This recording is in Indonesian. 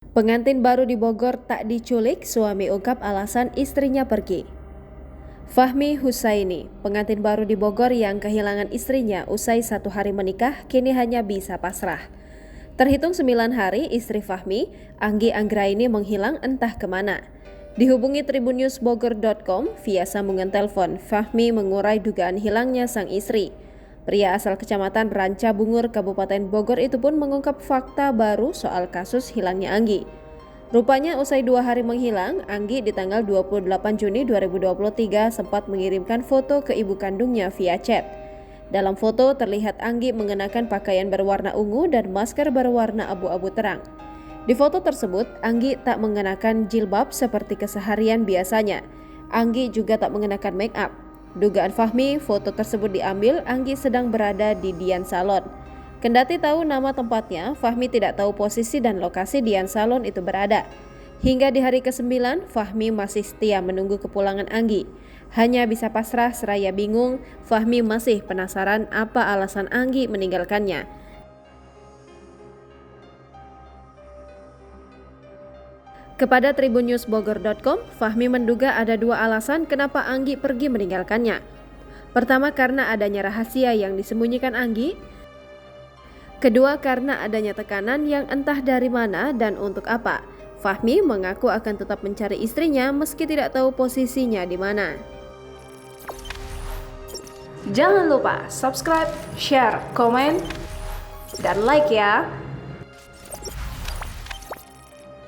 Pengantin baru di Bogor tak diculik, suami ungkap alasan istrinya pergi. Fahmi Husaini, pengantin baru di Bogor yang kehilangan istrinya usai 1 hari menikah, kini hanya bisa pasrah. Terhitung 9 hari, istri Fahmi, Anggi Anggraini menghilang entah kemana. Dihubungi tribunnews.bogor.com via sambungan telepon, Fahmi mengurai dugaan hilangnya sang istri. Pria asal Kecamatan Ranca Bungur, Kabupaten Bogor itu pun mengungkap fakta baru soal kasus hilangnya Anggi. Rupanya usai 2 hari menghilang, Anggi di tanggal 28 Juni 2023 sempat mengirimkan foto ke ibu kandungnya via chat. Dalam foto terlihat Anggi mengenakan pakaian berwarna ungu dan masker berwarna abu-abu terang. Di foto tersebut, Anggi tak mengenakan jilbab seperti keseharian biasanya. Anggi juga tak mengenakan make up. Dugaan Fahmi, foto tersebut diambil Anggi sedang berada di Dian Salon. Kendati tahu nama tempatnya, Fahmi tidak tahu posisi dan lokasi Dian Salon itu berada. Hingga di hari ke-9, Fahmi masih setia menunggu kepulangan Anggi. Hanya bisa pasrah seraya bingung, Fahmi masih penasaran apa alasan Anggi meninggalkannya. Kepada tribunnews.bogor.com, Fahmi menduga ada 2 alasan kenapa Anggi pergi meninggalkannya. Pertama, karena adanya rahasia yang disembunyikan Anggi. Kedua, karena adanya tekanan yang entah dari mana dan untuk apa. Fahmi mengaku akan tetap mencari istrinya meski tidak tahu posisinya di mana. Jangan lupa subscribe, share, komen, dan like ya!